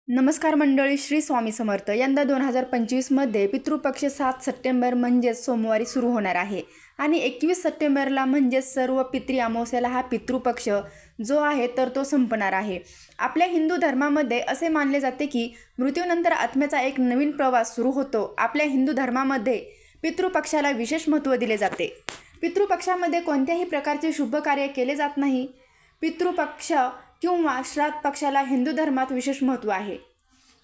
नमस्कार मंडळी, श्री स्वामी समर्थ. यंदा 2025मध्ये पितृपक्ष 7 सप्टेंबर म्हणजेच सोमवारी सुरू होणार आहे आणि 21 सप्टेंबरला म्हणजेच सर्व पितृ अमावस्याला हा पितृपक्ष जो आहे तर तो संपणार आहे. आपल्या हिंदू धर्मामध्ये असे मानले जाते की मृत्यूनंतर आत्म्याचा एक नवीन प्रवास सुरू होतो. आपल्या हिंदू धर्मामध्ये पितृपक्षाला विशेष महत्त्व दिले जाते. पितृपक्षामध्ये कोणत्याही प्रकारचे शुभ कार्य केले जात नाही. पितृपक्ष किंवा श्राद्ध पक्षाला हिंदू धर्मात विशेष महत्त्व आहे.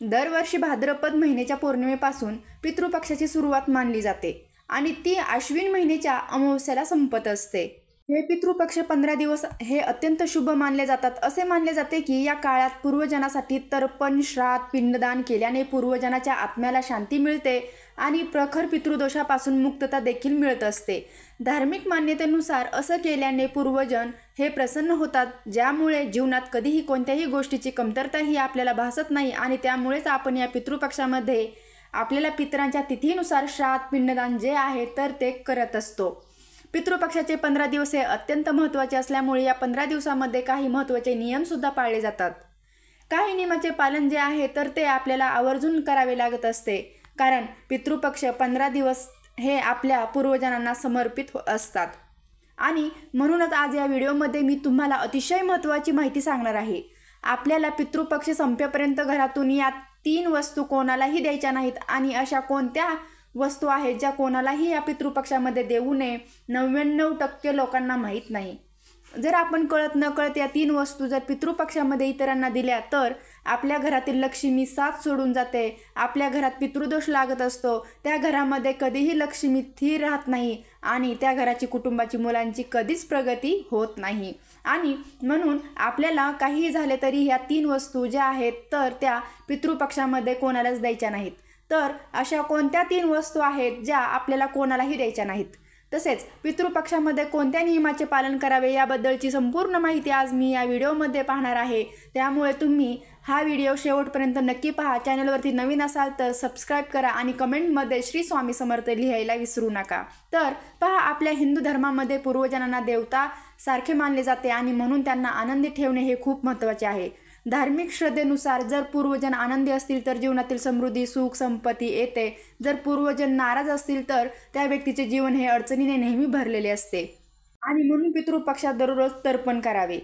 दरवर्षी भाद्रपद महिन्याच्या पौर्णिमेपासून पितृपक्षाची सुरुवात मानली जाते आणि ती आश्विन महिन्याच्या अमावस्याला संपत असते. हे पितृपक्ष 15 दिवस हे अत्यंत शुभ मानले जातात. असे मानले जाते की या काळात पूर्वजनासाठी तर्पण, श्राद्ध, पिंडदान केल्याने पूर्वजनाच्या आत्म्याला शांती मिळते आणि प्रखर पितृदोषापासून मुक्तता देखील मिळत असते. धार्मिक मान्यतेनुसार असं केल्याने पूर्वजन हे प्रसन्न होतात, ज्यामुळे जीवनात कधीही कोणत्याही गोष्टीची कमतरताही आपल्याला भासत नाही आणि त्यामुळेच आपण या पितृपक्षामध्ये आपल्याला पितरांच्या तिथीनुसार श्राद्ध, पिंडदान जे आहे तर ते करत असतो. पितृपक्षाचे 15 दिवस हे अत्यंत महत्त्वाचे असल्यामुळे या 15 दिवसामध्ये काही महत्त्वाचे नियमसुद्धा पाळले जातात. काही नियमाचे पालन जे आहे तर ते आपल्याला आवर्जून करावे लागत असते, कारण पितृपक्ष 15 दिवस हे आपल्या पूर्वजांना समर्पित असतात. आणि म्हणूनच आज या व्हिडिओमध्ये मी तुम्हाला अतिशय महत्त्वाची माहिती सांगणार आहे. आपल्याला पितृपक्ष संपेपर्यंत घरातून या 3 वस्तू कोणालाही द्यायच्या नाहीत आणि अशा कोणत्या वस्तू आहेत ज्या कोणालाही या पितृपक्षामध्ये देऊ नये 99% लोकांना माहीत नाही. जर आपण कळत नकळत या 3 वस्तू जर पितृपक्षामध्ये इतरांना दिल्या तर आपल्या घरातील लक्ष्मी साथ सोडून जाते. आपल्या घरात पितृदोष लागत असतो. त्या घरामध्ये कधीही लक्ष्मी स्थिर राहत नाही आणि त्या घराची कुटुंबाची मुलांची कधीच प्रगती होत नाही. आणि म्हणून आपल्याला काहीही झाले तरी ह्या 3 वस्तू ज्या आहेत तर त्या पितृपक्षामध्ये कोणालाच द्यायच्या नाहीत. तर अशा कोणत्या 3 वस्तू आहेत ज्या आपल्याला कोणालाही द्यायच्या नाहीत, तसेच पितृपक्षामध्ये कोणत्या नियमाचे पालन करावे याबद्दलची संपूर्ण माहिती आज मी या व्हिडिओमध्ये पाहणार आहे. त्यामुळे तुम्ही हा व्हिडिओ शेवटपर्यंत नक्की पहा. चॅनलवरती नवीन असाल तर सबस्क्राईब करा आणि कमेंटमध्ये श्री स्वामी समर्थ लिहायला विसरू नका. तर पहा, आपल्या हिंदू धर्मामध्ये पूर्वजांना देवता सारखे मानले जाते आणि म्हणून त्यांना आनंदी ठेवणे हे खूप महत्त्वाचे आहे. धार्मिक श्रद्धेनुसार जर पूर्वजन आनंदी असतील तर जीवनातील समृद्धी, सुख, संपत्ती येते. जर पूर्वजन नाराज असतील तर त्या व्यक्तीचे जीवन हे अडचणीने नेहमी भरलेले असते आणि म्हणून पितृपक्षात दररोज तर्पण करावे.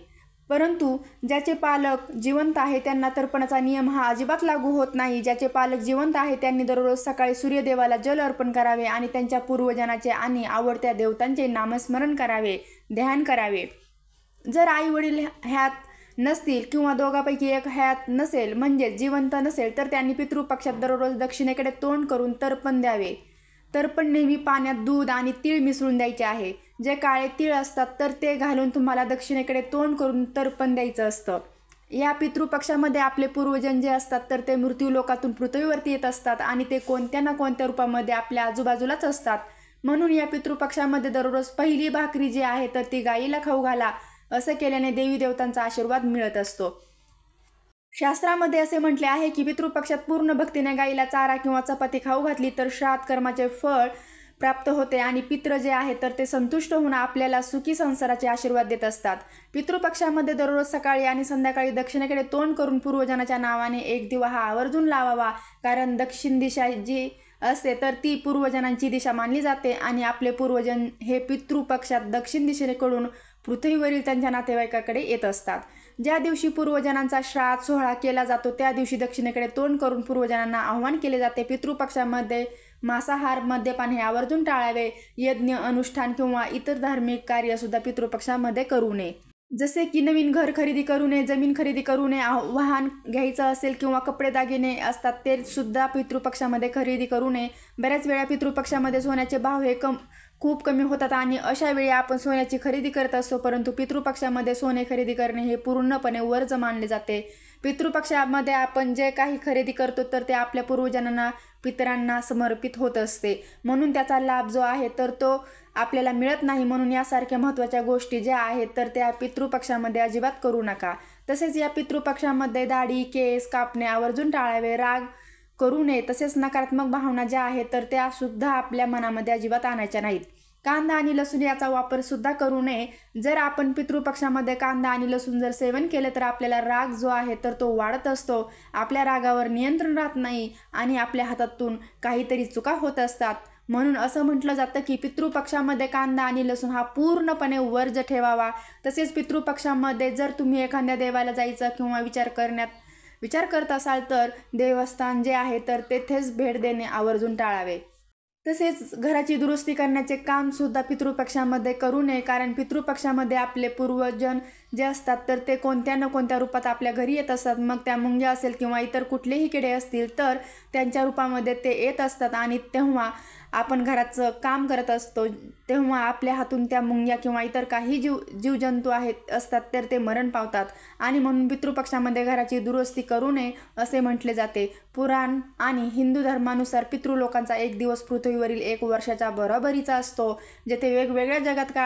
परंतु ज्याचे पालक जिवंत आहे त्यांना तर्पणाचा नियम हा अजिबात लागू होत नाही. ज्याचे पालक जिवंत आहे त्यांनी दररोज सकाळी सूर्यदेवाला जल अर्पण करावे आणि त्यांच्या पूर्वजनाचे आणि आवडत्या देवतांचे नामस्मरण करावे, ध्यान करावे. जर आई वडील ह्यात नसतील किंवा दोघांपैकी एक ह्यात नसेल म्हणजे जिवंत नसेल तर त्यांनी पितृपक्षात दररोज दक्षिणेकडे तोंड करून तर्पण द्यावे. तर्पण नेहमी पाण्यात दूध आणि तीळ मिसळून द्यायचे आहे. जे काळे तीळ असतात तर ते घालून तुम्हाला दक्षिणेकडे तोंड करून तर्पण द्यायचं असतं. या पितृपक्षामध्ये आपले पूर्वजन जे असतात तर ते मृत्यू लोकातून पृथ्वीवरती येत असतात आणि ते कोणत्या ना कोणत्या रूपामध्ये आपल्या आजूबाजूलाच असतात. म्हणून या पितृपक्षामध्ये दररोज पहिली भाकरी जी आहे तर ती गाईला खाऊ घाला. असं केल्याने देवी देवतांचा आशीर्वाद मिळत असतो. शास्त्रामध्ये असे म्हटले आहे की पितृपक्षात पूर्ण भक्तीने गाईला चारा किंवा चपाती खाऊ घातली तर श्राद्ध कर्माचे फळ प्राप्त होते आणि पितृ जे आहे तर ते संतुष्ट होऊन आपल्याला सुखी संसाराचे आशीर्वाद देत असतात. पितृपक्षामध्ये दररोज सकाळी आणि संध्याकाळी दक्षिणेकडे तोंड करून पूर्वजनाच्या नावाने एक दिवा हा आवर्जून लावावा, कारण दक्षिण दिशा जी असते तर ती पूर्वजनांची दिशा मानली जाते आणि आपले पूर्वजन हे पितृपक्षात दक्षिण दिशेकडून पृथ्वीवरील त्यांच्या नातेवाईकाकडे येत असतात. ज्या दिवशी पूर्वजनांचा श्राद्ध सोहळा केला जातो त्या दिवशी दक्षिणेकडे तोंड करून पूर्वजनांना आवाहन केले जाते. पितृपक्षामध्ये मांसाहार, मद्यपान हे आवर्जून टाळावे. यज्ञ, अनुष्ठान किंवा इतर धार्मिक कार्यसुद्धा पितृपक्षामध्ये करू नये. जसे की नवीन घर खरेदी करू नये, जमीन खरेदी करू नये, वाहन घ्यायचं असेल किंवा कपडे दागिने असतात ते सुद्धा पितृपक्षामध्ये खरेदी करू नये. बऱ्याच वेळा पितृपक्षामध्ये सोन्याचे भाव हे खूप कमी होतात आणि अशा वेळी आपण सोन्याची खरेदी करत असतो, परंतु पितृपक्षामध्ये सोने खरेदी करणे हे पूर्णपणे वर्ज मानले जाते. पितृपक्षामध्ये आपण जे काही खरेदी करतो तर ते आपल्या पूर्वजांना, पितरांना समर्पित होत असते. म्हणून त्याचा लाभ जो आहे तर तो आपल्याला मिळत नाही. म्हणून यासारख्या महत्त्वाच्या गोष्टी ज्या आहेत तर त्या पितृपक्षामध्ये अजिबात करू नका. तसेच या पितृपक्षामध्ये दाढी, केस कापणे आवर्जून टाळावे. राग करू नये. तसेच नकारात्मक भावना ज्या आहेत तर त्या सुद्धा आपल्या मनामध्ये अजिबात आणायच्या नाहीत, कांदा आणि लसूण याचा वापर सुद्धा करू नये. जर आपण पितृपक्षामध्ये कांदा आणि लसूण जर सेवन केलं तर आपल्याला राग जो आहे तर तो वाढत असतो. आपल्या रागावर नियंत्रण राहत नाही आणि आपल्या हातातून काहीतरी चुका होत असतात. म्हणून असं म्हटलं जातं की पितृपक्षामध्ये कांदा आणि लसूण हा पूर्णपणे वर्ज्य ठेवावा. तसेच पितृपक्षामध्ये जर तुम्ही एखाद्या देवाला जायचं किंवा विचार करत असाल तर देवस्थान जे आहे तर तेथेच भेट देणे आवर्जून टाळावे. तसेच घराची दुरुस्ती करण्याचे काम सुद्धा पितृपक्षामध्ये करू नये, कारण पितृपक्षामध्ये आपले पूर्वजन जे असतात तर ते कोणत्या न कोणत्या रूपात आपल्या घरी येत असतात. मग त्या मुंग्या असेल किंवा इतर कुठलेही किडे असतील तर त्यांच्या रूपामध्ये ते येत असतात आणि तेव्हा आपण घराचं काम करत असतो तेव्हा आपल्या हातून त्या मुंग्या किंवा इतर काही जीवजंतू असतात तर ते मरण पावतात आणि म्हणून पितृपक्षामध्ये घराची दुरुस्ती करू नये असे म्हटले जाते. पुराण आणि हिंदू धर्मानुसार पितृलोकांचा एक दिवस पृथ्वीवरील 1 वर्षाच्या बरोबरीचा असतो. जेथे वेगवेगळ्या जगात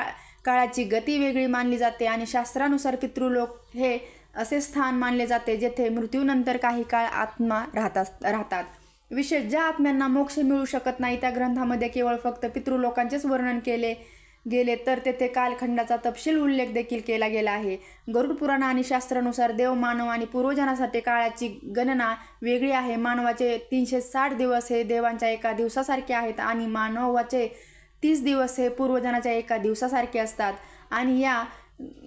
काळाची गती वेगळी मानली जाते आणि शास्त्रानुसार पितृलोक हे असे स्थान मानले जाते जेथे मृत्यूनंतर काही काळ आत्मा राहतात. विशेष ज्या आत्म्यांना मोक्ष मिळू शकत नाही त्या ग्रंथामध्ये केवळ फक्त पितृलोकांचेच वर्णन केले गेले तर तेथे कालखंडाचा तपशील उल्लेख देखील केला गेला आहे. गरुड पुराण आणि शास्त्रानुसार देव, मानव आणि पूर्वजांसाठी काळाची गणना वेगळी आहे. मानवाचे 360 दिवस हे देवांच्या एका दिवसासारखे आहेत आणि मानवाचे 30 दिवस हे पूर्वजांच्या एका दिवसासारखे असतात. आणि या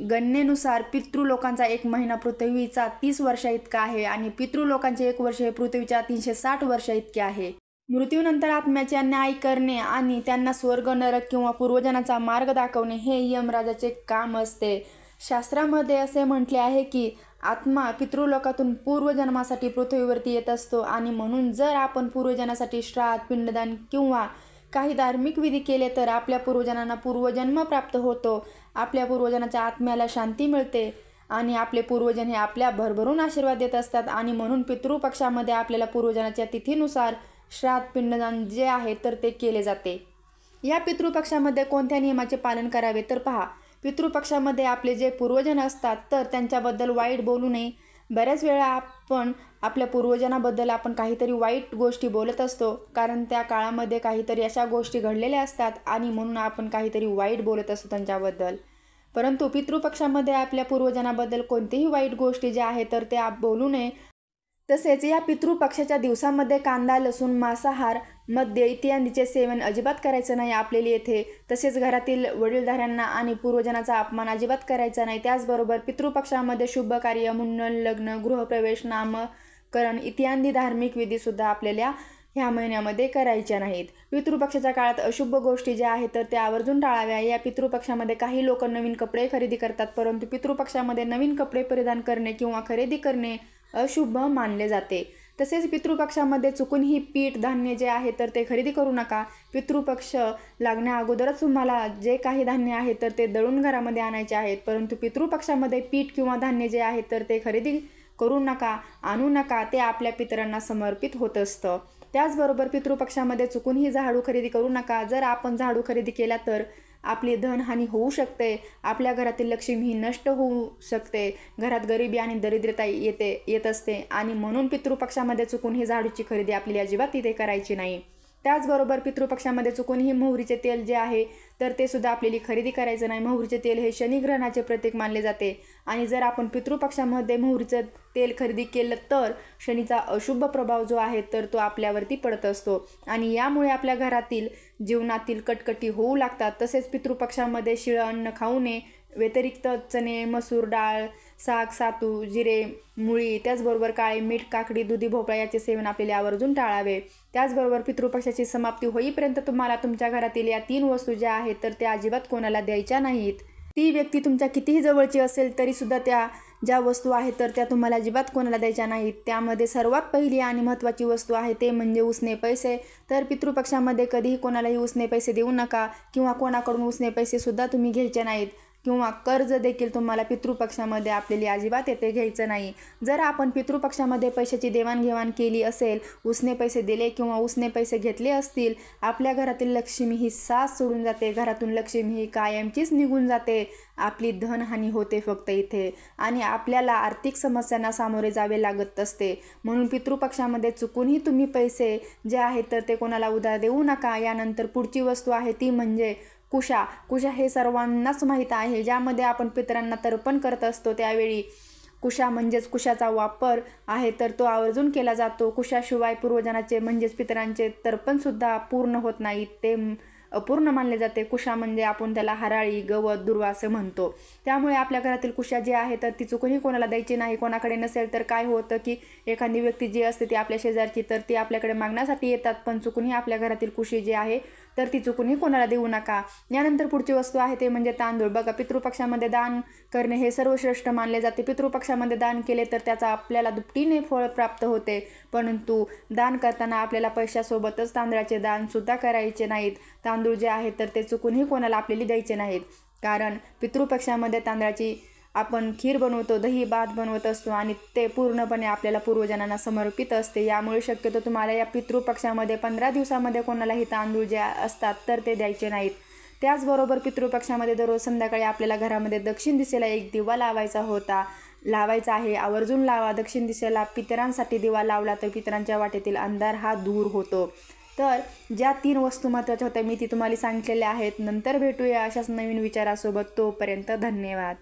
गणनेनुसार पितृलोकांचा 1 महिना पृथ्वीचा 30 वर्षा इतका आहे आणि पितृलोकांचे 1 वर्ष हे पृथ्वीच्या 360 वर्षा इतके आहे. मृत्यूनंतर आत्म्याचे न्याय करणे आणि त्यांना स्वर्ग, नरक किंवा पूर्वजनाचा मार्ग दाखवणे हे यमराजाचे काम असते. शास्त्रामध्ये असे म्हटले आहे की आत्मा पितृलोकातून पूर्वजन्मासाठी पृथ्वीवरती येत असतो आणि म्हणून जर आपण पूर्वजनासाठी श्राद्ध, पिंडदान किंवा काही धार्मिक विधी केले तर आपल्या पूर्वजांना पूर्वजन्म प्राप्त होतो. आपल्या पूर्वजांच्या आत्म्याला शांती मिळते आणि आपले पूर्वजन हे आपल्या भरभरून आशीर्वाद देत असतात आणि म्हणून पितृपक्षामध्ये आपल्याला पूर्वजांच्या तिथीनुसार श्राद्ध, पिंडदान जे आहे तर ते केले जाते. या पितृपक्षामध्ये कोणत्या नियमाचे पालन करावे तर पहा. पितृपक्षामध्ये आपले जे पूर्वजन असतात तर त्यांच्याबद्दल वाईट बोलू नये. बऱ्याच वेळा आपण आपल्या पूर्वजनाबद्दल आपण काहीतरी वाईट गोष्टी बोलत असतो कारण त्या काळामध्ये काहीतरी अशा गोष्टी घडलेल्या असतात आणि म्हणून आपण काहीतरी वाईट बोलत असतो त्यांच्याबद्दल. परंतु पितृपक्षामध्ये आपल्या पूर्वजनाबद्दल कोणतीही वाईट गोष्टी ज्या आहेत तर त्या बोलू नये. तसेच या पितृपक्षाच्या दिवसामध्ये कांदा, लसूण, मांसाहार, मद्य इत्यादीचे सेवन अजिबात करायचं नाही आपल्याला येथे. तसेच घरातील वडीलधाऱ्यांना आणि पूर्वजनाचा अपमान अजिबात करायचा नाही. त्याचबरोबर पितृपक्षामध्ये शुभ कार्य, मुंडन, लग्न, गृहप्रवेश, नामकरण इत्यादी धार्मिक विधीसुद्धा आपल्याला ह्या महिन्यामध्ये करायच्या नाहीत. पितृपक्षाच्या काळात अशुभ गोष्टी ज्या आहेत तर त्या आवर्जून टाळाव्या. या पितृपक्षामध्ये काही लोक नवीन कपडे खरेदी करतात परंतु पितृपक्षामध्ये नवीन कपडे परिधान करणे किंवा खरेदी करणे अशुभ मानले जाते. तसेच पितृपक्षामध्ये चुकूनही पीठ, धान्य जे आहे तर ते खरेदी करू नका. पितृपक्ष लागण्या अगोदरच तुम्हाला जे काही धान्य आहे तर ते दळून घरामध्ये आणायचे आहेत, परंतु पितृपक्षामध्ये पीठ किंवा धान्य जे आहे तर ते खरेदी करू नका, आणू नका. ते आपल्या पितरांना समर्पित होत असतं. त्याचबरोबर पितृपक्षामध्ये चुकूनही झाडू खरेदी करू नका. जर आपण झाडू खरेदी केला तर आपली धनहानी होऊ शकते. आपल्या घरातील लक्ष्मी ही नष्ट होऊ शकते. घरात गरिबी आणि दरिद्रता येत असते आणि म्हणून पितृपक्षामध्ये चुकून ही झाडूची खरेदी आपल्याला अजिबात तिथे करायची नाही. त्याचबरोबर पितृपक्षामध्ये चुकूनही मोहरीचे तेल जे आहे तर ते सुद्धा आपल्याला खरेदी करायचं नाही. मोहरीचे तेल हे शनिग्रहणाचे प्रतीक मानले जाते आणि जर आपण पितृपक्षामध्ये मोहरीचं तेल खरेदी केलं तर शनीचा अशुभ प्रभाव जो आहे तर तो आपल्यावरती पडत असतो आणि यामुळे आपल्या घरातील जीवनातील कटकटी होऊ लागतात. तसेच पितृपक्षामध्ये शिळं अन्न खाऊ नये. व्यतिरिक्त चणे, मसूर डाळ, साग, सातू, जिरे, मुळी, त्याचबरोबर काळे मीठ, काकडी, दुधी भोपळा याचे सेवन आपल्याला आवर्जून टाळावे. त्याचबरोबर पितृपक्षाची समाप्ती होईपर्यंत तुम्हाला तुमच्या घरातील या 3 वस्तू ज्या आहेत तर त्या अजिबात कोणाला द्यायच्या नाहीत. ती व्यक्ती तुमच्या कितीही जवळची असेल तरीसुद्धा त्या ज्या वस्तू आहेत तर त्या तुम्हाला अजिबात कोणाला द्यायच्या नाहीत. त्यामध्ये सर्वात पहिली आणि महत्त्वाची वस्तू आहे ते म्हणजे उसने पैसे. तर पितृपक्षामध्ये कधीही कोणालाही उसने पैसे देऊ नका किंवा कोणाकडून उसने पैसेसुद्धा तुम्ही घ्यायचे नाहीत किंवा कर्ज देखील तुम्हाला पितृपक्षामध्ये आपल्याला अजिबात येथे घ्यायचं नाही. जर आपण पितृपक्षामध्ये पैशाची देवाणघेवाण केली असेल, उसने पैसे दिले किंवा उसने पैसे घेतले असतील, आपल्या घरातील लक्ष्मी ही साथ सोडून जाते. घरातून लक्ष्मी ही कायमचीच निघून जाते. आपली धनहानी होते फक्त इथे आणि आपल्याला आर्थिक समस्यांना सामोरे जावे लागत असते. म्हणून पितृपक्षामध्ये चुकूनही तुम्ही पैसे जे आहेत तर ते कोणाला उधार देऊ नका. यानंतर पुढची वस्तू आहे ती म्हणजे कुशा हे सर्वांनाच माहीत आहे, ज्यामध्ये आपण पितरांना तर्पण करत असतो. त्यावेळी कुशा म्हणजेच कुशाचा वापर आहे तर तो आवर्जून केला जातो. कुशाशिवाय पूर्वजांचे म्हणजेच पितरांचे तर्पणसुद्धा पूर्ण होत नाही, ते अपूर्ण मानले जाते. कुशा म्हणजे आपण त्याला हराळी, गवत, दुर्वा असं म्हणतो. त्यामुळे आपल्या घरातील कुशा जी आहे तर ती चुकूनही कोणाला द्यायची नाही. कोणाकडे नसेल तर काय होतं की एखादी व्यक्ती जी असते ती आपल्या शेजारची, तर ती आपल्याकडे मागण्यासाठी येतात, पण चुकूनही आपल्या घरातील कुशी जी आहे तर ती चुकूनही कोणाला देऊ नका. यानंतर पुढची वस्तू आहे ते म्हणजे तांदूळ. बघा, पितृपक्षामध्ये दान करणे हे सर्वश्रेष्ठ मानले जाते. पितृपक्षामध्ये दान केले तर त्याचा आपल्याला दुपटीने फळ प्राप्त होते, परंतु दान करताना आपल्याला पैशासोबतच तांदळाचे दान सुद्धा करायचे नाहीत. तांदूळ जे आहे तर ते चुकूनही कोणाला आपल्याला द्यायचे नाहीत, कारण पितृपक्षामध्ये तांदळाची आपण खीर बनवतो, दही भात बनवत असतो आणि ते पूर्णपणे आपल्याला पूर्वजांना समर्पित असते. यामुळे शक्यतो तुम्हाला या पितृपक्षामध्ये 15 दिवसामध्ये कोणालाही तांदूळ जे असतात तर ते द्यायचे नाहीत. त्याचबरोबर पितृपक्षामध्ये दररोज संध्याकाळी आपल्याला घरामध्ये दक्षिण दिशेला एक दिवा लावायचा आहे. आवर्जून लावा. दक्षिण दिशेला पितरांसाठी दिवा लावला तर पितरांच्या वाटेतील अंधार हा दूर होतो. तर ज्या 3 वस्तू महत्त्वाच्या होत्या मी ती तुम्हाला सांगितलेल्या आहेत. नंतर भेटूया अशाच नवीन विचारासोबत. तोपर्यंत धन्यवाद.